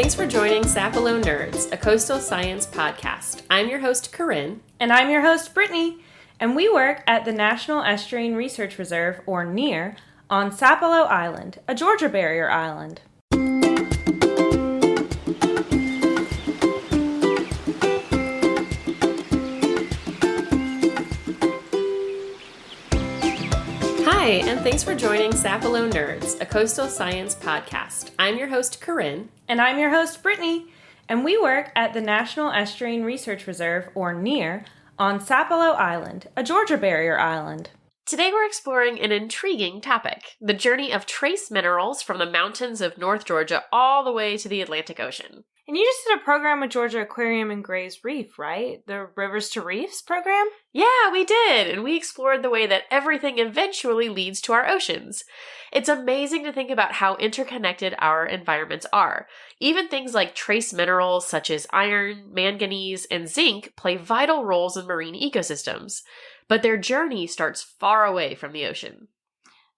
Thanks for joining Sapelo Nerds, a coastal science podcast. I'm your host, Corinne. And I'm your host, Brittany. And we work at the National Estuarine Research Reserve, or NERR, on Sapelo Island, a Georgia barrier island. Hi, and thanks for joining Sapelo Nerds, a coastal science podcast. I'm your host, Corinne. And I'm your host, Brittany. And we work at the National Estuarine Research Reserve, or NERR, on Sapelo Island, a Georgia barrier island. Today we're exploring an intriguing topic, the journey of trace minerals from the mountains of North Georgia all the way to the Atlantic Ocean. And you just did a program with Georgia Aquarium and Gray's Reef, right? The Rivers to Reefs program? Yeah, we did, and we explored the way that everything eventually leads to our oceans. It's amazing to think about how interconnected our environments are. Even things like trace minerals such as iron, manganese, and zinc play vital roles in marine ecosystems, but their journey starts far away from the ocean.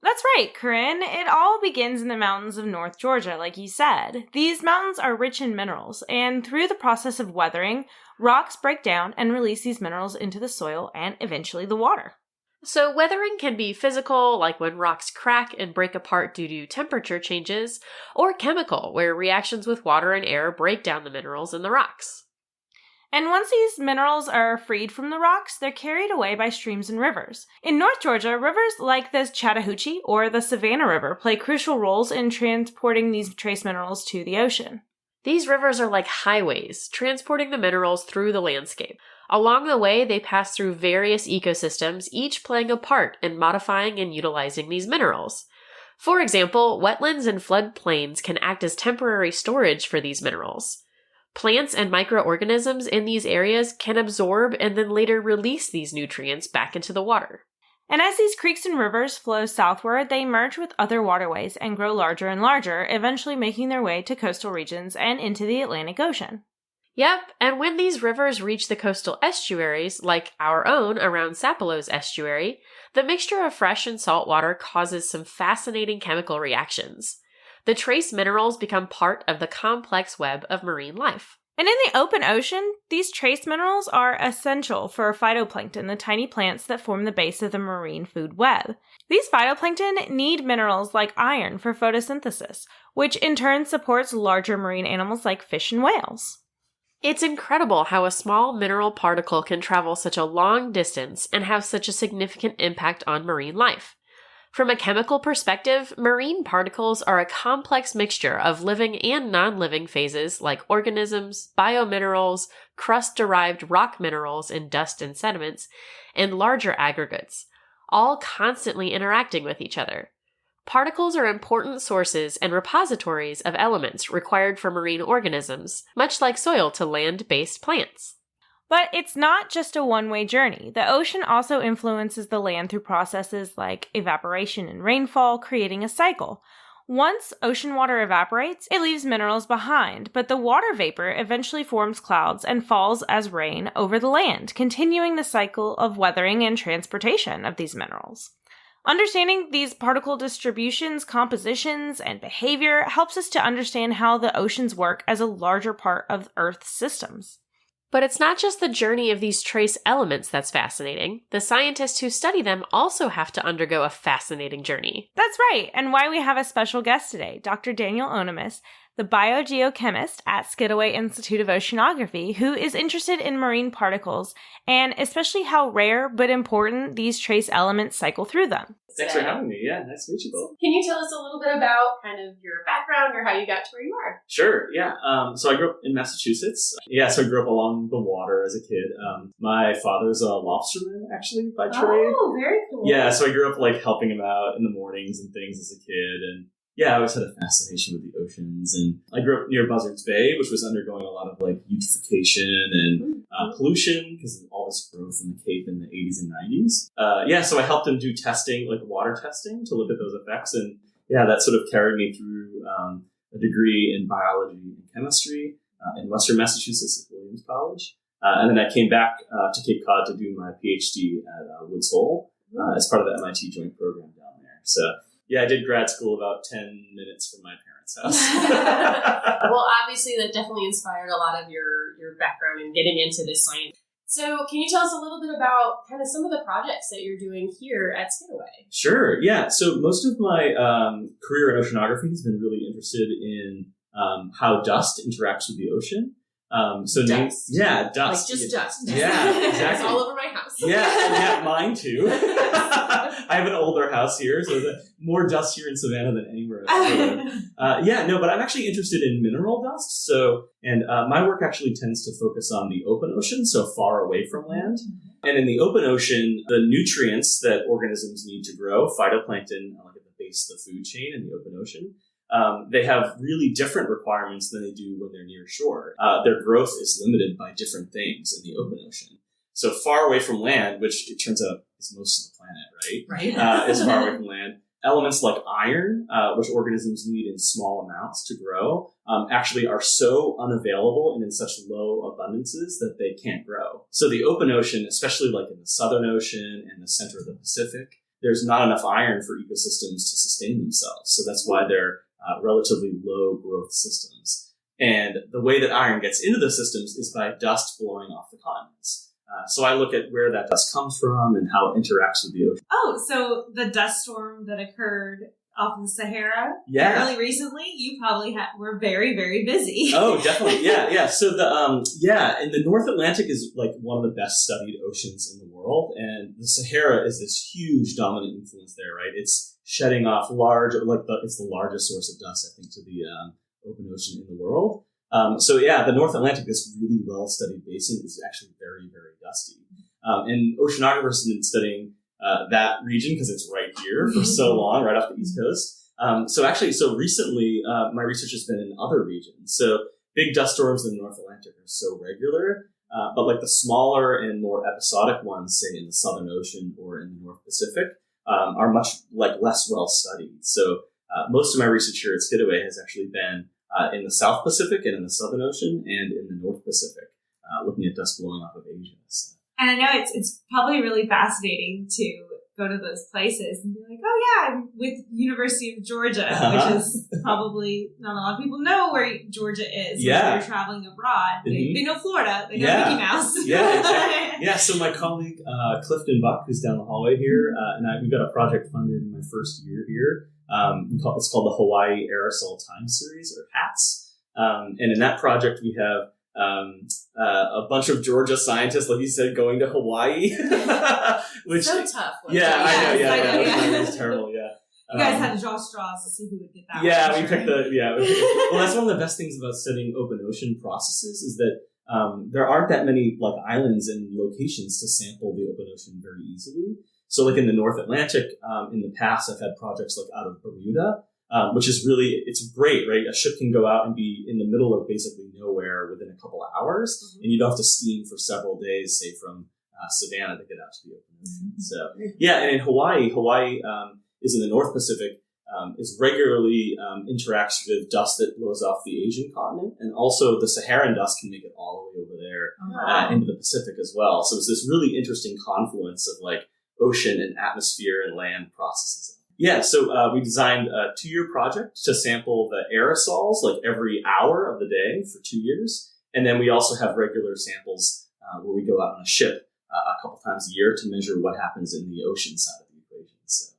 That's right, Corinne. It all begins in the mountains of North Georgia, like you said. These mountains are rich in minerals, and through the process of weathering, rocks break down and release these minerals into the soil and eventually the water. So weathering can be physical, like when rocks crack and break apart due to temperature changes, or chemical, where reactions with water and air break down the minerals in the rocks. And once these minerals are freed from the rocks, they're carried away by streams and rivers. In North Georgia, rivers like the Chattahoochee or the Savannah River play crucial roles in transporting these trace minerals to the ocean. These rivers are like highways, transporting the minerals through the landscape. Along the way, they pass through various ecosystems, each playing a part in modifying and utilizing these minerals. For example, wetlands and floodplains can act as temporary storage for these minerals. Plants and microorganisms in these areas can absorb and then later release these nutrients back into the water. And as these creeks and rivers flow southward, they merge with other waterways and grow larger and larger, eventually making their way to coastal regions and into the Atlantic Ocean. Yep, and when these rivers reach the coastal estuaries, like our own around Sapelo's estuary, the mixture of fresh and salt water causes some fascinating chemical reactions. The trace minerals become part of the complex web of marine life. And in the open ocean, these trace minerals are essential for phytoplankton, the tiny plants that form the base of the marine food web. These phytoplankton need minerals like iron for photosynthesis, which in turn supports larger marine animals like fish and whales. It's incredible how a small mineral particle can travel such a long distance and have such a significant impact on marine life. From a chemical perspective, marine particles are a complex mixture of living and non-living phases like organisms, biominerals, crust-derived rock minerals in dust and sediments, and larger aggregates, all constantly interacting with each other. Particles are important sources and repositories of elements required for marine organisms, much like soil to land-based plants. But it's not just a one-way journey. The ocean also influences the land through processes like evaporation and rainfall, creating a cycle. Once ocean water evaporates, it leaves minerals behind, but the water vapor eventually forms clouds and falls as rain over the land, continuing the cycle of weathering and transportation of these minerals. Understanding these particle distributions, compositions, and behavior helps us to understand how the oceans work as a larger part of Earth's systems. But it's not just the journey of these trace elements that's fascinating. The scientists who study them also have to undergo a fascinating journey. That's right, and why we have a special guest today, Dr. Daniel Onimus, the biogeochemist at Skidaway Institute of Oceanography, who is interested in marine particles and especially how rare but important these trace elements cycle through them. Thanks for having me. Yeah, nice to meet you both. Can you tell us a little bit about kind of your background or how you got to where you are? Sure, yeah. So I grew up in Massachusetts. Yeah, so I grew up along the water as a kid. My father's a lobsterman, actually, by trade. Oh, very cool. Yeah, so I grew up, like, helping him out in the mornings and things as a kid. And yeah, I always had a fascination with the oceans. And I grew up near Buzzards Bay, which was undergoing a lot of, like, eutrophication and pollution because of all this growth in the Cape in the 80s and 90s. Yeah, so I helped him do testing, like water testing, to look at those effects. And yeah, that sort of carried me through a degree in biology and chemistry in Western Massachusetts at Williams College. And then I came back to Cape Cod to do my PhD at Woods Hole as part of the MIT joint program down there. So Yeah, I did grad school about 10 minutes from my parents' house. Well, obviously that definitely inspired a lot of your background in getting into this science. So can you tell us a little bit about kind of some of the projects that you're doing here at Skidaway? Sure, yeah. So most of my career in oceanography has been really interested in how dust interacts with the ocean. Dust. Dust. Like just dust. Yeah, exactly. It's all over my house. Yeah, mine too. I have an older house here, so there's more dust here in Savannah than anywhere else. But I'm actually interested in mineral dust. So, my work actually tends to focus on the open ocean, so far away from land. And in the open ocean, the nutrients that organisms need to grow, phytoplankton, like at the base of the food chain in the open ocean, they have really different requirements than they do when they're near shore. Their growth is limited by different things in the open ocean. So far away from land, which it turns out is most of the planet, Right. Is far away from land. Elements like iron, which organisms need in small amounts to grow, actually are so unavailable and in such low abundances that they can't grow. So the open ocean, especially like in the Southern Ocean and the center of the Pacific, there's not enough iron for ecosystems to sustain themselves. So that's why they're relatively low growth systems. And the way that iron gets into the systems is by dust blowing off the continents. So I look at where that dust comes from and how it interacts with the ocean. Oh, so the dust storm that occurred off of the Sahara fairly recently, you probably were very, very busy. Oh, definitely. Yeah. So and the North Atlantic is like one of the best studied oceans in the world. And the Sahara is this huge dominant influence there, right? It's shedding off it's the largest source of dust, I think, to the open ocean in the world. The North Atlantic, this really well-studied basin, is actually very, very dusty. And oceanographers have been studying that region because it's right here for so long, right off the East Coast. So recently, my research has been in other regions. So big dust storms in the North Atlantic are so regular, but like the smaller and more episodic ones, say in the Southern Ocean or in the North Pacific, are much less well-studied. So most of my research here at Skidaway has actually been in the South Pacific and in the Southern Ocean and in the North Pacific, looking at dust blowing off of Asia. So. And I know it's probably really fascinating to go to those places and be like, oh yeah, I'm with University of Georgia, which is probably not a lot of people know where Georgia is. Yeah. When you're traveling abroad. Mm-hmm. They know Florida. They know Mickey Mouse. Yeah, exactly. Yeah, so my colleague Clifton Buck, who's down the hallway here, we got a project funded in my first year here. It's called the Hawaii Aerosol Time Series, or HATS. And in that project, we have a bunch of Georgia scientists, like you said, going to Hawaii. Which, so tough. Yeah, I know. Yeah. It was terrible. Yeah. You guys had to draw straws to see who would get that. Yeah, we picked well, that's one of the best things about studying open ocean processes is that there aren't that many islands and locations to sample the open ocean very easily. So in the North Atlantic, in the past, I've had projects out of Bermuda, which is it's great, right? A ship can go out and be in the middle of basically nowhere within a couple of hours, and you don't have to steam for several days, say from Savannah to get out to the open ocean. So and in Hawaii is in the North Pacific, is regularly interacts with dust that blows off the Asian continent, and also the Saharan dust can make it all the way over there into the Pacific as well. So it's this really interesting confluence of ocean and atmosphere and land processes. Yeah, so we designed a 2-year project to sample the aerosols every hour of the day for 2 years. And then we also have regular samples where we go out on a ship a couple times a year to measure what happens in the ocean side of the equation. So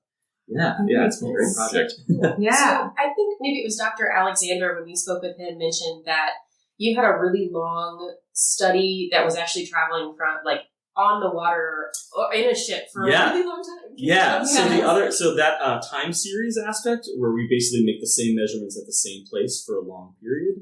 it's been a great project. Yeah. So I think maybe it was Dr. Alexander, when we spoke with him, mentioned that you had a really long study that was actually traveling from on the water or in a ship for a really long time. Yeah. So that time series aspect, where we basically make the same measurements at the same place for a long period,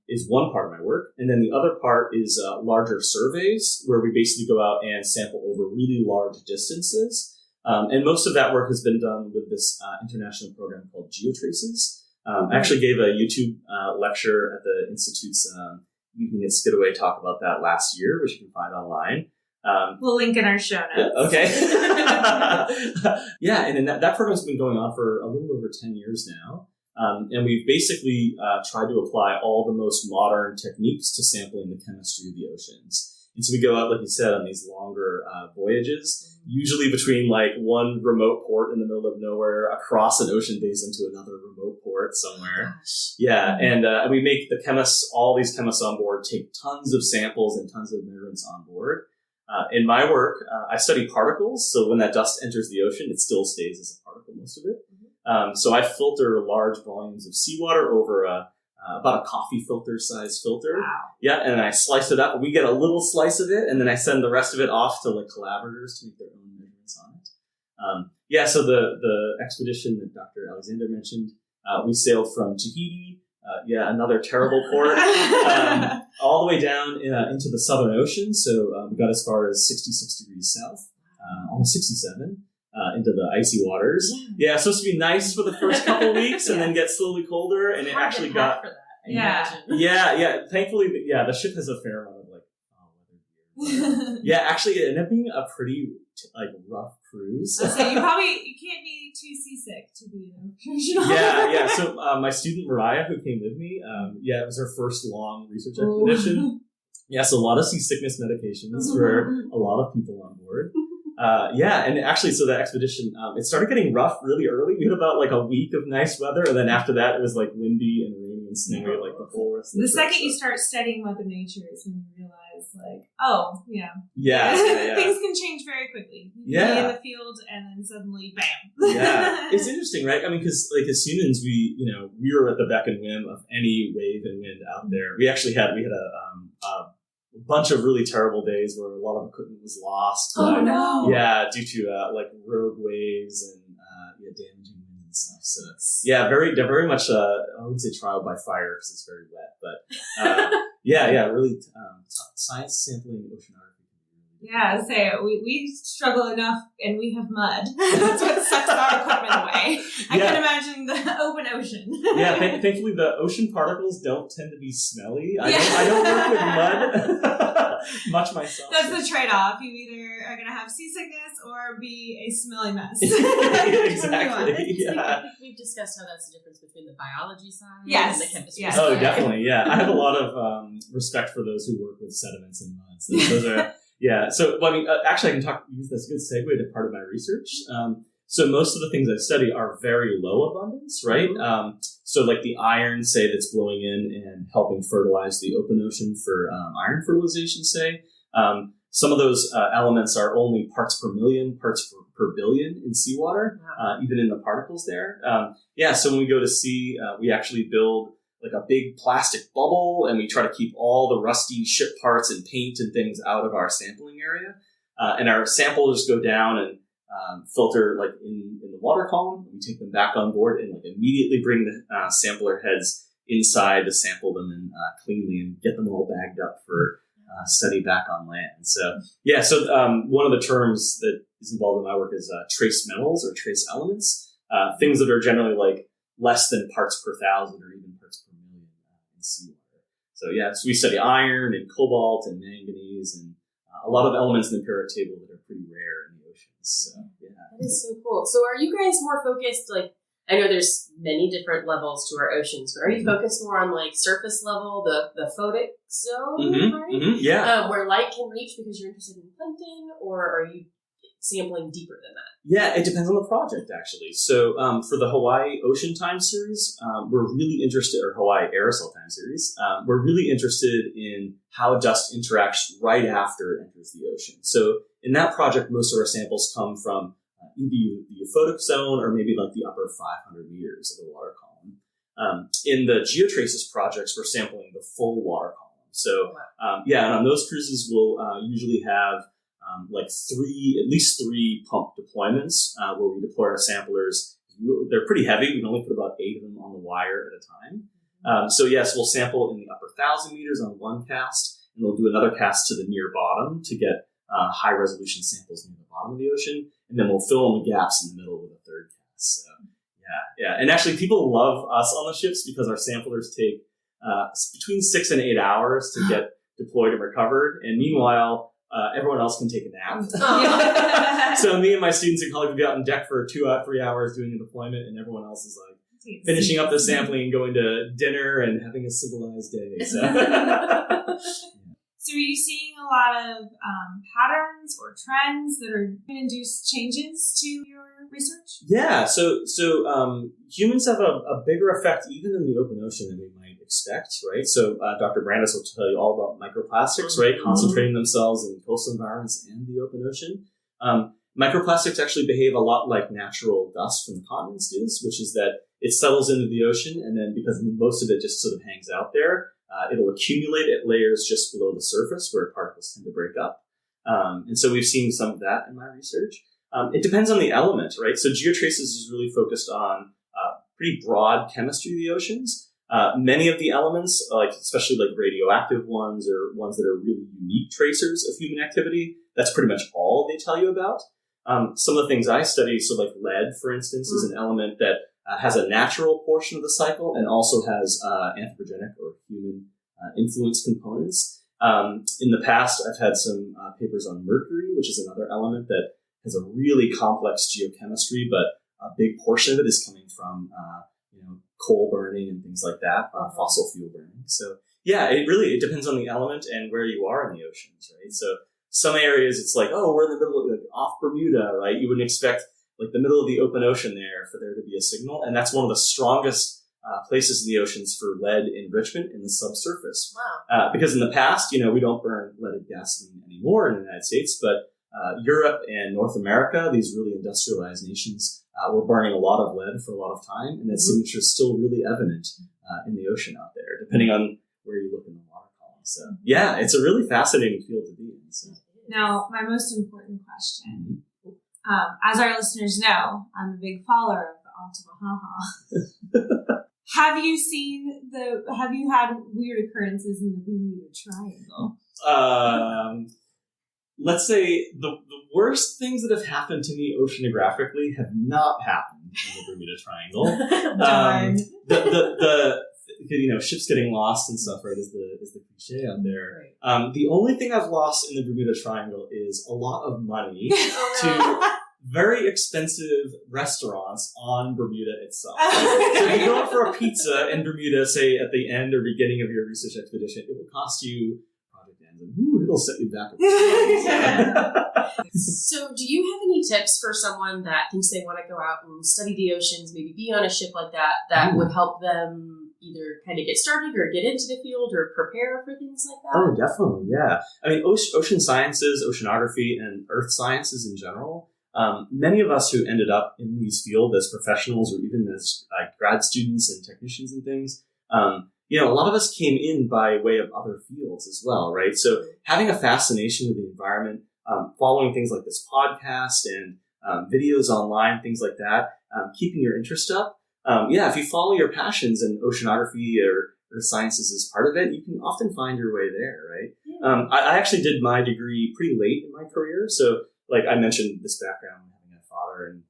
is one part of my work. And then the other part is larger surveys, where we basically go out and sample over really large distances. And most of that work has been done with this international program called GeoTraces. I actually gave a YouTube lecture at the Institute's Evening at Skidaway talk about that last year, which you can find online. We'll link in our show notes. Okay. And then that program's been going on for a little over 10 years now. And we've basically tried to apply all the most modern techniques to sampling the chemistry of the oceans. And so we go out, like you said, on these longer voyages, usually between like one remote port in the middle of nowhere across an ocean basin to another remote port somewhere. Gosh. Yeah, and we make the chemists, all these chemists on board, take tons of samples and tons of measurements on board. In my work, I study particles, so when that dust enters the ocean, it still stays as a particle, most of it. So I filter large volumes of seawater over about a coffee filter size filter. Wow. Yeah, and I slice it up. We get a little slice of it, and then I send the rest of it off to like collaborators to make their own measurements on it. So the expedition that Dr. Alexander mentioned, we sailed from Tahiti, another terrible port, all the way down into the Southern Ocean. So we got as far as 66 degrees south, almost 67. Into the icy waters. Yeah, it's supposed to be nice for the first couple of weeks and then get slowly colder. And it actually got... For that, Yeah. Yeah. Thankfully, the ship has a fair amount of like weather gear. Yeah, actually, it ended up being a pretty like rough cruise. So you can't be too seasick to be an ocean. Yeah. So my student Mariah, who came with me, it was her first long research expedition. Yeah, so a lot of seasickness medications for a lot of people on board. And actually, so that expedition, it started getting rough really early. We had about like a week of nice weather, and then after that, it was like windy and rainy and snowy like the whole rest of The the trip. second you start studying Mother Nature is when you realize, like, Yeah. things can change very quickly. You can be in the field, and then suddenly, bam. Yeah, it's interesting, right? I mean, because like as humans, we were at the beck and whim of any wave and wind out there. We actually had a bunch of really terrible days where a lot of equipment was lost. Oh no! Yeah, due to like rogue waves and damaging winds and stuff. So yeah, they're very much I wouldn't say trial by fire because it's very wet, but really science sampling oceanography. Yeah, we struggle enough, and we have mud. That's what sucks our equipment away. I can imagine the open ocean. Yeah, thankfully the ocean particles don't tend to be smelly. I don't work with mud much myself. That's the trade-off. You either are going to have seasickness or be a smelly mess. Exactly. I think we've discussed how that's the difference between the biology side Yes. and the chemistry Yes. side. Oh, definitely. Yeah, I have a lot of respect for those who work with sediments and muds. Those are. Yeah, so I mean, actually, I can use this as a good segue to part of my research. So most of the things I study are very low abundance, right? So like the iron, say, that's blowing in and helping fertilize the open ocean for iron fertilization, say. Some of those elements are only parts per million, parts per billion in seawater, even in the particles there. So when we go to sea, we actually build like a big plastic bubble, and we try to keep all the rusty ship parts and paint and things out of our sampling area. And our samples go down and filter like in the water column. We take them back on board and like immediately bring the sampler heads inside to sample them and cleanly and get them all bagged up for study back on land. So one of the terms that is involved in my work is trace metals or trace elements, things that are generally like less than parts per thousand or even parts per million in seawater. So we study iron and cobalt and manganese and a lot of elements in the periodic table that are pretty rare in the oceans. So that is so cool. So are you guys more focused, like, I know there's many different levels to our oceans, but are you focused more on like surface level, the photic zone, right? Where light can reach because you're interested in plankton, or are you sampling deeper than that? Yeah, it depends on the project, actually. So for the Hawaii Ocean Time Series, we're really interested, or Hawaii Aerosol Time Series, we're really interested in how dust interacts right after it enters the ocean. So in that project, most of our samples come from either the euphotic zone or maybe like the upper 500 meters of the water column. In the Geotraces projects, we're sampling the full water column. So and on those cruises, we'll usually have at least three pump deployments where we deploy our samplers. They're pretty heavy. We can only put about 8 of them on the wire at a time. So we'll sample in the upper 1,000 meters on one cast, and we'll do another cast to the near bottom to get high resolution samples near the bottom of the ocean, and then we'll fill in the gaps in the middle with a third cast. So and actually people love us on the ships because our samplers take between 6 and 8 hours to get deployed and recovered, and meanwhile everyone else can take a nap. So me and my students and colleagues will be out on deck for 2-3 hours doing a deployment, and everyone else is like finishing up the sampling and going to dinner and having a civilized day. So. So are you seeing a lot of patterns or trends that are going to induce changes to your research? Yeah, so humans have a bigger effect even in the open ocean than we might expect, right? So Dr. Brandis will tell you all about microplastics, right? Concentrating themselves in coastal environments and the open ocean. Microplastics actually behave a lot like natural dust from the continents do, which is that it settles into the ocean, and then because most of it just sort of hangs out there, it'll accumulate at layers just below the surface where particles tend to break up. And so we've seen some of that in my research. It depends on the element, right? So geotraces is really focused on pretty broad chemistry of the oceans. Many of the elements, especially like radioactive ones or ones that are really unique tracers of human activity, that's pretty much all they tell you about. Some of the things I study, so like lead, for instance, is an element that has a natural portion of the cycle and also has anthropogenic or human influence components. In the past, I've had some papers on mercury, which is another element that has a really complex geochemistry, but a big portion of it is coming from coal burning and things like that, fossil fuel burning. So yeah, it depends on the element and where you are in the oceans, right? So some areas it's like, oh, we're in the middle of off Bermuda, right? You wouldn't expect like the middle of the open ocean there for there to be a signal, and that's one of the strongest places in the oceans for lead enrichment in the subsurface. Wow. Because in the past, we don't burn leaded gasoline anymore in the United States, but Europe and North America, these really industrialized nations, were burning a lot of lead for a lot of time, and that signature is still really evident in the ocean out there, depending on where you look in the water column. So yeah, it's a really fascinating field to be in. So. Now, my most important question. As our listeners know, I'm a big follower of the Altamaha. Have you had weird occurrences in the Bermuda Triangle? Let's say the worst things that have happened to me oceanographically have not happened in the Bermuda Triangle. Darn. The ships getting lost and stuff, right, is the cliche out there. Right. The only thing I've lost in the Bermuda Triangle is a lot of money to very expensive restaurants on Bermuda itself. So if you go out for a pizza in Bermuda, say at the end or beginning of your research expedition, it will cost you project ends, and it'll set you back. So do you have any tips for someone that thinks they want to go out and study the oceans, maybe be on a ship like that would help them either kind of get started or get into the field or prepare for things like that? Oh, definitely, yeah. I mean, ocean sciences, oceanography, and earth sciences in general, many of us who ended up in these fields as professionals or even as grad students and technicians and things, a lot of us came in by way of other fields as well, right? So having a fascination with the environment, following things like this podcast and videos online, things like that, keeping your interest up. If you follow your passions and oceanography or sciences is part of it, you can often find your way there, right? Yeah. I actually did my degree pretty late in my career. So like I mentioned this background, having a father and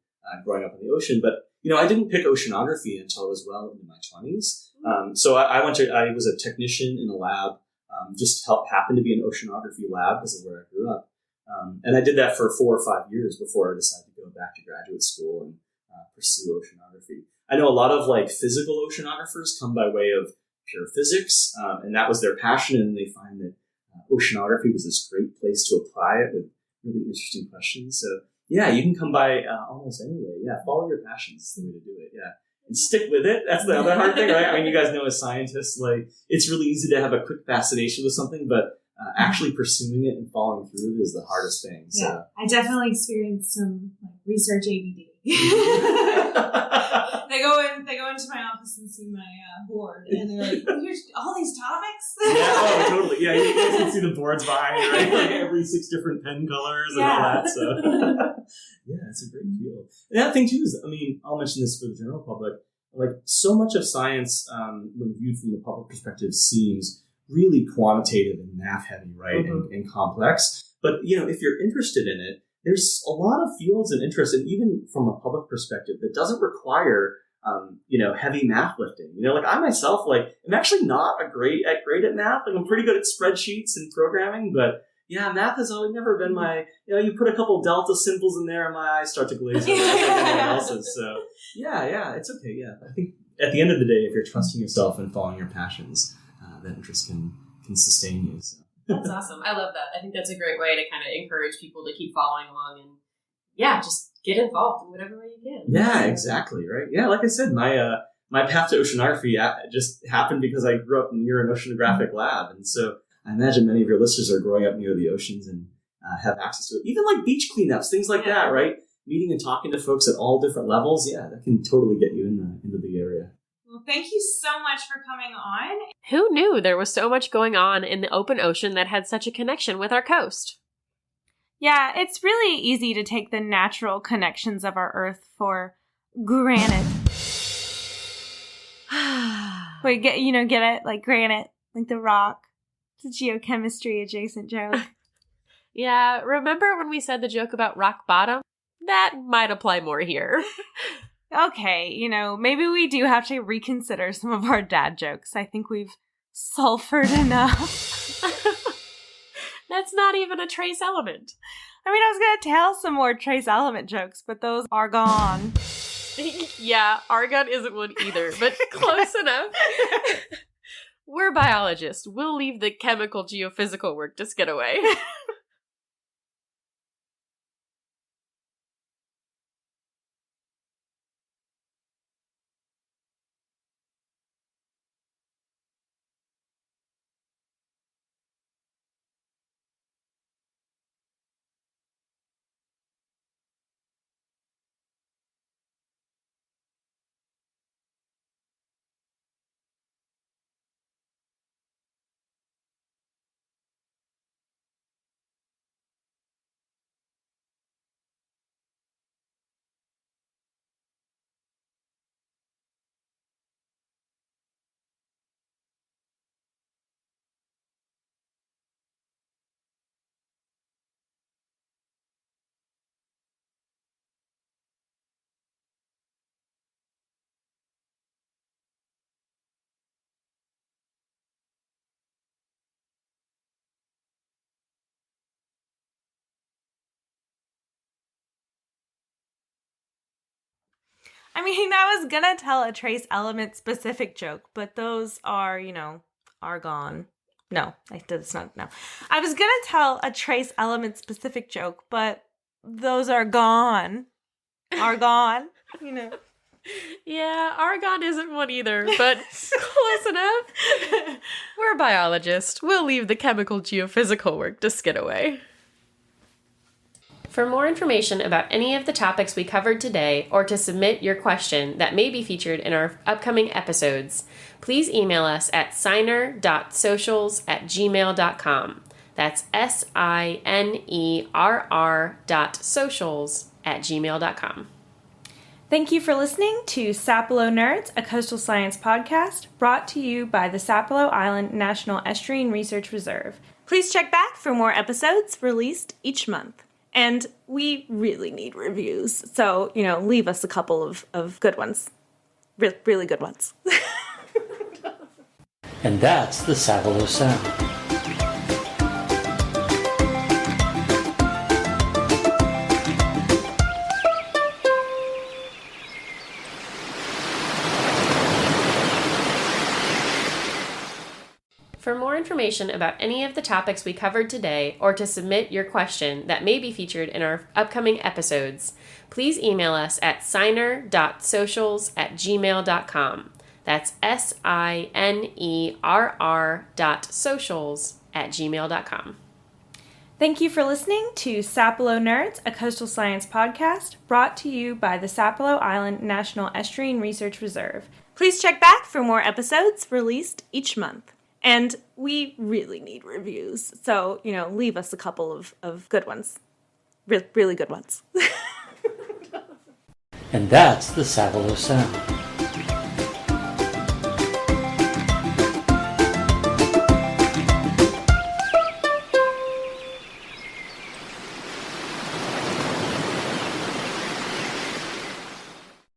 growing up in the ocean, but I didn't pick oceanography until I was well into my 20s. So I was a technician in a lab, just happened to be an oceanography lab because of where I grew up. And I did that for 4 or 5 years before I decided to go back to graduate school and pursue oceanography. I know a lot of physical oceanographers come by way of pure physics, and that was their passion, and they find that oceanography was this great place to apply it with really interesting questions. So yeah, you can come by almost any way. Yeah, follow your passions is the way to do it. Yeah. And stick with it. That's the other hard thing, right? I mean, you guys know as scientists, it's really easy to have a quick fascination with something, but actually pursuing it and following through it is the hardest thing. So. Yeah, I definitely experienced some research ADD. They go into my office and see my board, and they're like, "Here's all these topics." Yeah, totally. Yeah, you guys can see the boards behind you, right? Every 6 different pen colors and all that. So, yeah, it's a great field. And the other thing too is, I'll mention this for the general public. So much of science, when viewed from the public perspective, seems really quantitative and math heavy, right, and complex. But if you're interested in it, there's a lot of fields and interest, and even from a public perspective, that doesn't require heavy math lifting. I myself, I'm actually not great at math. I'm pretty good at spreadsheets and programming, but yeah, math has always never been my, you put a couple delta symbols in there and my eyes start to glaze over like anyone else's. So yeah, it's okay. Yeah. I think at the end of the day, if you're trusting yourself and following your passions, that interest can sustain you. So. That's awesome. I love that. I think that's a great way to kind of encourage people to keep following along and, yeah, just get involved in whatever way you can. Yeah, exactly. Right. Yeah, like I said, my path to oceanography just happened because I grew up near an oceanographic lab, and so I imagine many of your listeners are growing up near the oceans and have access to it. Even like beach cleanups, things like that, right? Meeting and talking to folks at all different levels, yeah, that can totally get you into the area. Well, thank you so much for coming on. Who knew there was so much going on in the open ocean that had such a connection with our coast? Yeah, it's really easy to take the natural connections of our Earth for granted. Wait, get it? Like granite, like the rock. It's a geochemistry adjacent joke. Yeah, remember when we said the joke about rock bottom? That might apply more here. Okay, maybe we do have to reconsider some of our dad jokes. I think we've sulfured enough. That's not even a trace element. I mean, I was going to tell some more trace element jokes, but those are gone. Yeah, argon isn't one either, but close enough. We're biologists. We'll leave the chemical geophysical work to skid away. I mean, I was gonna tell a trace element specific joke, but those are, are gone. No, that's not, no. I was gonna tell a trace element specific joke, but those are gone. Are gone, Yeah, argon isn't one either, but close enough. We're biologists. We'll leave the chemical geophysical work to skid away. For more information about any of the topics we covered today, or to submit your question that may be featured in our upcoming episodes, please email us at signer.socials@gmail.com. That's SINERR.socials@gmail.com. Thank you for listening to Sapelo Nerds, a coastal science podcast brought to you by the Sapelo Island National Estuarine Research Reserve. Please check back for more episodes released each month. And we really need reviews. So, leave us a couple of good ones. Really good ones. And that's the Sapelo Sound. For more information about any of the topics we covered today, or to submit your question that may be featured in our upcoming episodes, please email us at signer.socials@gmail.com. That's SINERR.socials@gmail.com. Thank you for listening to Sapelo Nerds, a coastal science podcast brought to you by the Sapelo Island National Estuarine Research Reserve. Please check back for more episodes released each month. And we really need reviews. So, leave us a couple of good ones. Really good ones. And that's the Sapelo Sound.